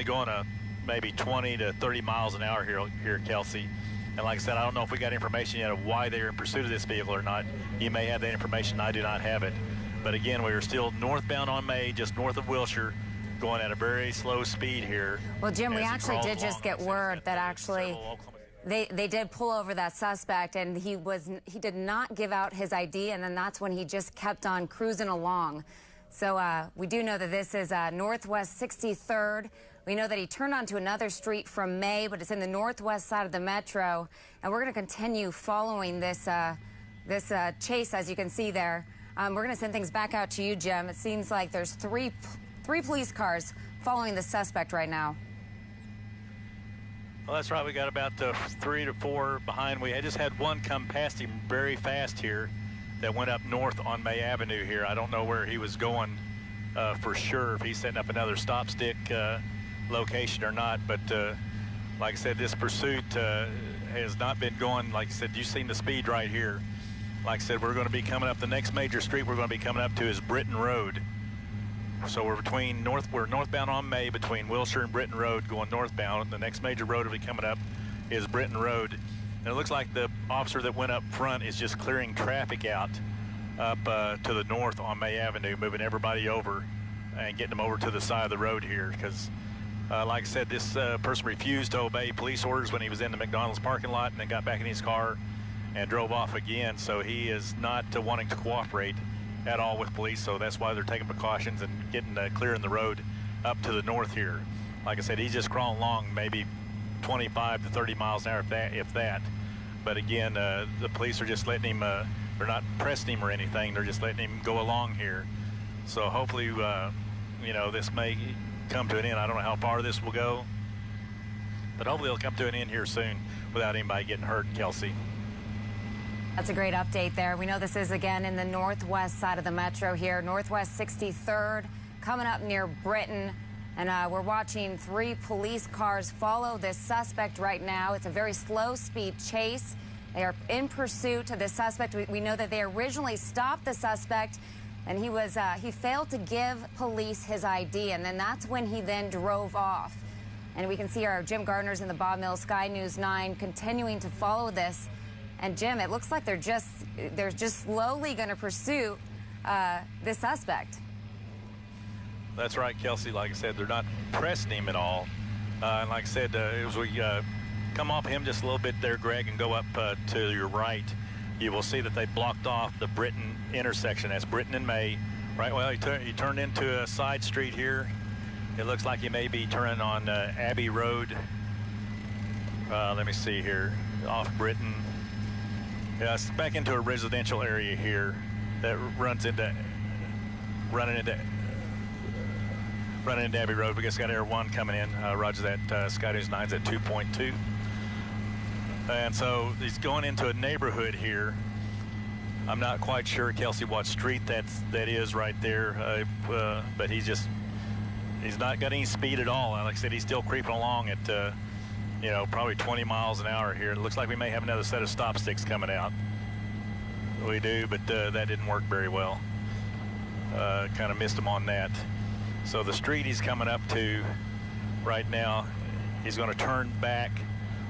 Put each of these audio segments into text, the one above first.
only going maybe 20 to 30 miles an hour here, Kelsey. And like I said, I don't know if we got information yet of why they were in pursuit of this vehicle or not. You may have that information. I do not have it. But again, we are still northbound on May, just north of Wilshire, going at a very slow speed here. Well, Jim, we actually did just get word that actually they did pull over that suspect, and he did not give out his ID, and then that's when he just kept on cruising along. So we do know that this is Northwest 63rd. We know that he turned onto another street from May, but it's in the northwest side of the metro, and we're going to continue following this chase, as you can see there. We're going to send things back out to you, Jim. It seems like there's three police cars following the suspect right now. Well, that's right. We got about 3 to 4 behind. We just had one come past him very fast here that went up north on May Avenue here. I don't know where he was going for sure, if he's setting up another stop stick location or not. But like I said, this pursuit has not been going. Like I said, you've seen the speed right here. Like I said, we're going to be coming up, the next major street we're going to be coming up to is Britton Road. So we're northbound on May between Wilshire and Britton Road going northbound. The next major road will be coming up is Britton Road. And it looks like the officer that went up front is just clearing traffic out up to the north on May Avenue, moving everybody over and getting them over to the side of the road here. Because like I said, this person refused to obey police orders when he was in the McDonald's parking lot, and then got back in his car and drove off again. So he is not wanting to cooperate at all with police, so that's why they're taking precautions and getting clearing the road up to the north here. Like I said, he's just crawling along maybe 25 to 30 miles an hour, if that. But again, the police are just letting him, they're not pressing him or anything, they're just letting him go along here. So hopefully, you know, this may come to an end. I don't know how far this will go, but hopefully it'll come to an end here soon without anybody getting hurt, Kelsey. That's a great update there. We know this is, again, in the northwest side of the metro here, Northwest 63rd, coming up near Britton. And we're watching 3 police cars follow this suspect right now. It's a very slow speed chase. They are in pursuit of the suspect. We know that they originally stopped the suspect, and he failed to give police his ID, and then that's when he then drove off. And we can see our Jim Gardner's in the Bob Mills Sky News 9 continuing to follow this. And Jim, it looks like they're just slowly going to pursue this suspect. That's right, Kelsey. Like I said, they're not pressing him at all. And like I said, as we come off him just a little bit there, Greg, and go up to your right, you will see that they blocked off the Britton intersection. That's Britton and May. Right, well, he turned into a side street here. It looks like he may be turning on Abbey Road. Let me see here, off Britton. Yeah, it's back into a residential area here that running into Abbey Road. We just got Air 1 coming in. Roger that. Sky News 9's at 2.2. And so he's going into a neighborhood here. I'm not quite sure, Kelsey, what street that is right there. But he's not got any speed at all. And like I said, he's still creeping along at you know, probably 20 miles an hour here. It looks like we may have another set of stop sticks coming out. We do, but that didn't work very well. Kind of missed him on that. So the street he's coming up to right now, he's going to turn back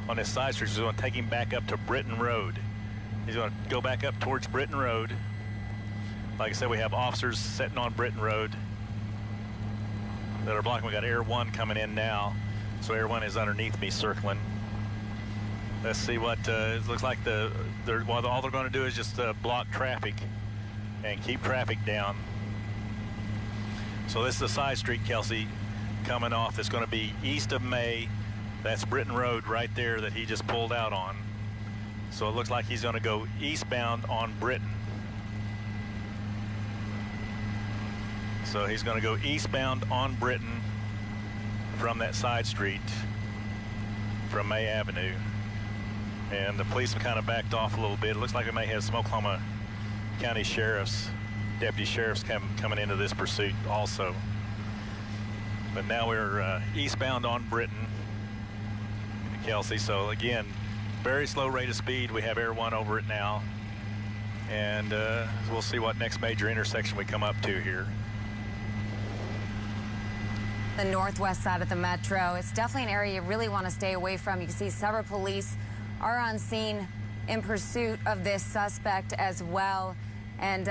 on this side street. He's going to take him back up to Britton Road. He's going to go back up towards Britton Road. Like I said, we have officers sitting on Britton Road that are blocking. We got Air 1 coming in now. So Air 1 is underneath me circling. Let's see what it looks like. All they're going to do is just block traffic and keep traffic down. So this is a side street, Kelsey, coming off. It's going to be east of May. That's Britton Road right there that he just pulled out on. So it looks like he's going to go eastbound on Britton. So he's going to go eastbound on Britton from that side street from May Avenue. And the police have kind of backed off a little bit. It looks like we may have some Oklahoma County deputy sheriffs coming into this pursuit also. But now we're eastbound on Britton, Kelsey. So again, very slow rate of speed. We have Air 1 over it now. And we'll see what next major intersection we come up to here. the northwest side of the metro. It's definitely an area you really want to stay away from. You can see several police are on scene in pursuit of this suspect as well. And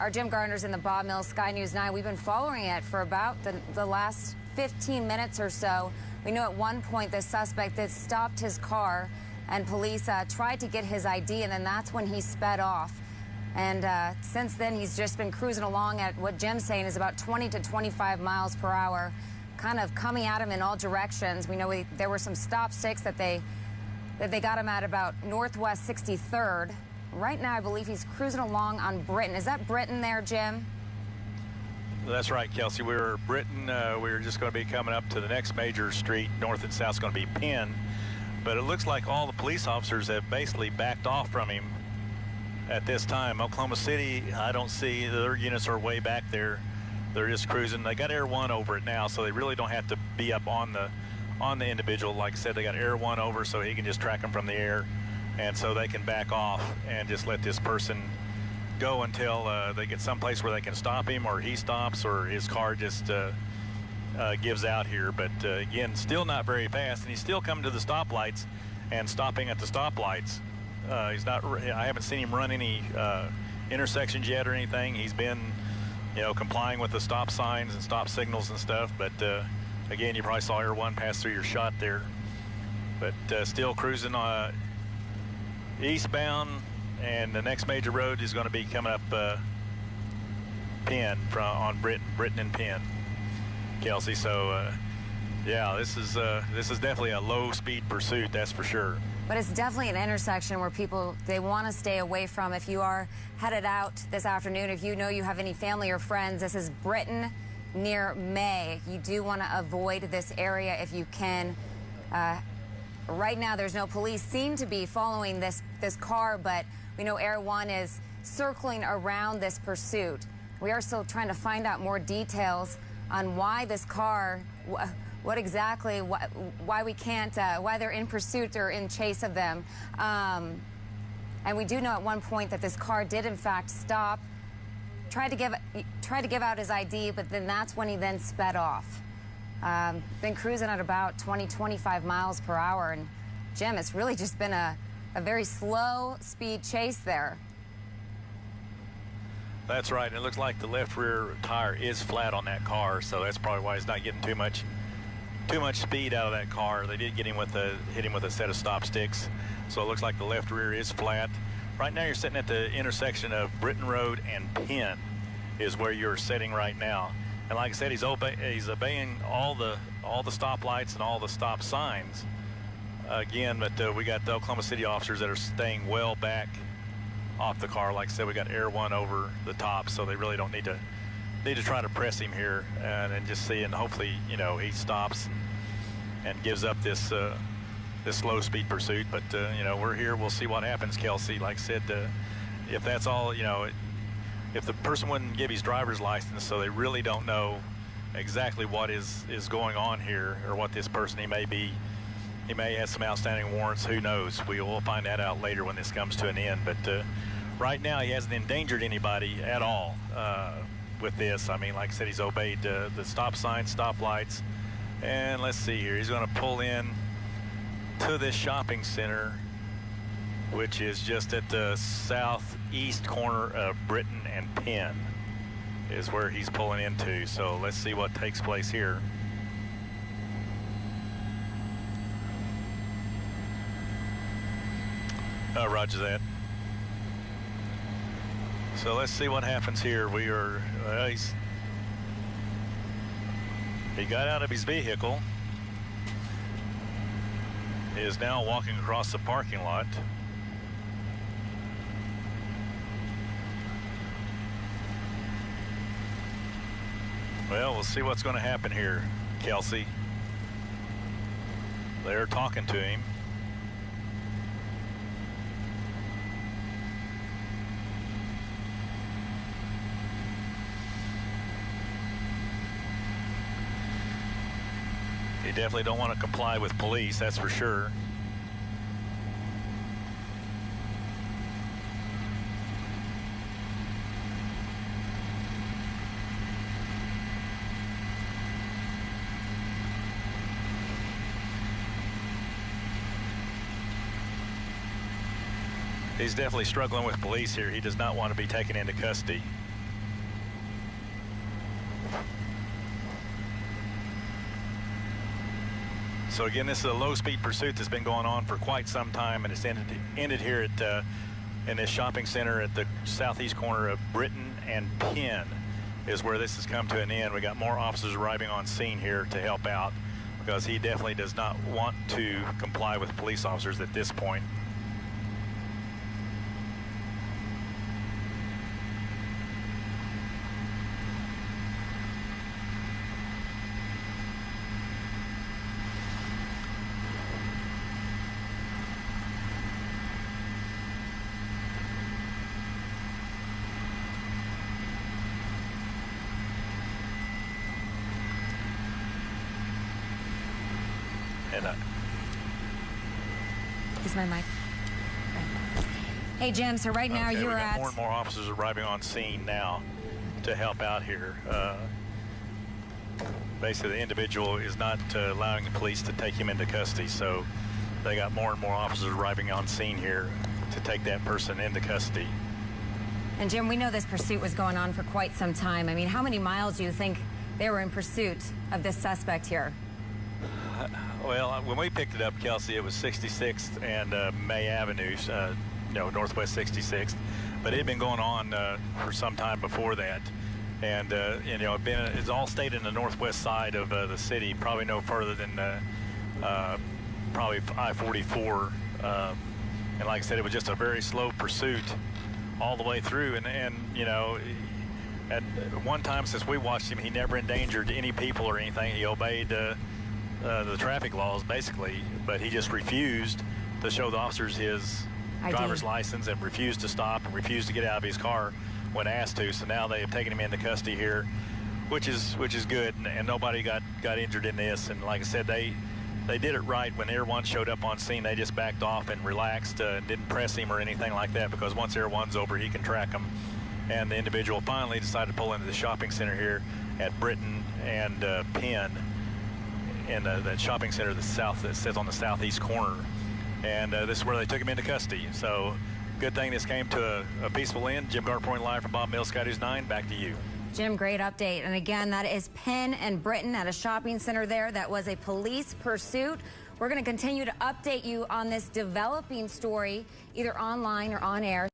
our Jim Gardner's in the Bob Mills Sky News 9. We've been following it for about the last 15 minutes or so. We know at one point the suspect had stopped his car and police tried to get his ID, and then that's when he sped off. And since then, he's just been cruising along at what Jim's saying is about 20 to 25 miles per hour, kind of coming at him in all directions. We know there were some stop sticks that they got him at about Northwest 63rd. Right now, I believe he's cruising along on Britton. Is that Britton there, Jim? That's right, Kelsey. We were Britton. We were just going to be coming up to the next major street, north and south is going to be Penn. But it looks like all the police officers have basically backed off from him at this time. Oklahoma City, I don't see their units are way back there. They're just cruising. They got Air 1 over it now, so they really don't have to be up on the individual. Like I said, they got Air 1 over, so he can just track them from the air, and so they can back off and just let this person go until they get someplace where they can stop him, or he stops, or his car just gives out here. But again, still not very fast, and he's still coming to the stoplights and stopping at the stoplights. He's not. I haven't seen him run any intersections yet or anything. He's been, complying with the stop signs and stop signals and stuff. But again, you probably saw Air 1 pass through your shot there. But still cruising eastbound, and the next major road is going to be coming up Penn on Britton and Penn, Kelsey. So yeah, this is definitely a low-speed pursuit, that's for sure. But it's definitely an intersection where they want to stay away from. If you are headed out this afternoon, if you know you have any family or friends, this is Britton near May. You do want to avoid this area if you can. Right now, there's no police seen to be following this car, but we know Air 1 is circling around this pursuit. We are still trying to find out more details on why this car, why we can't, why they're in pursuit or in chase of them. And we do know at one point that this car did in fact stop, tried to give out his ID, but then that's when he then sped off. Been cruising at about 20, 25 miles per hour. And Jim, it's really just been a very slow speed chase there. That's right. It looks like the left rear tire is flat on that car, so that's probably why he's not getting too much speed out of that car. They did hit him with a set of stop sticks, so it looks like the left rear is flat. Right now, you're sitting at the intersection of Britton Road and Penn, is where you're sitting right now. And like I said, he's obeying all the stoplights and all the stop signs. Again, but we got the Oklahoma City officers that are staying well back off the car. Like I said, we got Air 1 over the top, so they really don't need to try to press him here, and just see, and hopefully, he stops and gives up this slow speed pursuit. But we're here. We'll see what happens, Kelsey. Like I said, if that's all, if the person wouldn't give his driver's license, so they really don't know exactly what is going on here, or what this person, he may have some outstanding warrants. Who knows? We will find that out later when this comes to an end. But right now, he hasn't endangered anybody at all with this. I mean, like I said, he's obeyed the stop signs, stop lights. And let's see here. He's going to pull in to this shopping center, which is just at the southeast corner of Britton and Penn, is where he's pulling into. So let's see what takes place here. Roger that. So let's see what happens here. We are, he got out of his vehicle, is now walking across the parking lot. Well, we'll see what's going to happen here, Kelsey. They're talking to him. They definitely don't want to comply with police, that's for sure. He's definitely struggling with police here. He does not want to be taken into custody. So again, this is a low-speed pursuit that's been going on for quite some time, and it's ended here at in this shopping center at the southeast corner of Britton and Penn is where this has come to an end. We got more officers arriving on scene here to help out because he definitely does not want to comply with police officers at this point. And is my mic? Hey, Jim, so right now you're at... more and more officers arriving on scene now to help out here. Basically, the individual is not allowing the police to take him into custody, so they got more and more officers arriving on scene here to take that person into custody. And Jim, we know this pursuit was going on for quite some time. I mean, how many miles do you think they were in pursuit of this suspect here? Well, when we picked it up, Kelsey, it was 66th and May Avenue, Northwest 66th. But it had been going on for some time before that. And, it's all stayed in the northwest side of the city, probably no further than probably I-44. And like I said, it was just a very slow pursuit all the way through. And at one time since we watched him, he never endangered any people or anything. He obeyed the traffic laws, basically, but he just refused to show the officers his driver's license and refused to stop and refused to get out of his car when asked to. So now they have taken him into custody here, which is good, and nobody got injured in this. And like I said, they did it right. When Air One showed up on scene, they just backed off and relaxed and didn't press him or anything like that, because once Air One's over, he can track them. And the individual finally decided to pull into the shopping center here at Britton and Penn, in that shopping center that sits on the southeast corner. And this is where they took him into custody. So good thing this came to a peaceful end. Jim Gard reporting live from Bob Mills, Sky News 9. Back to you. Jim, great update. And again, that is Penn and Britton at a shopping center there. That was a police pursuit. We're going to continue to update you on this developing story, either online or on air.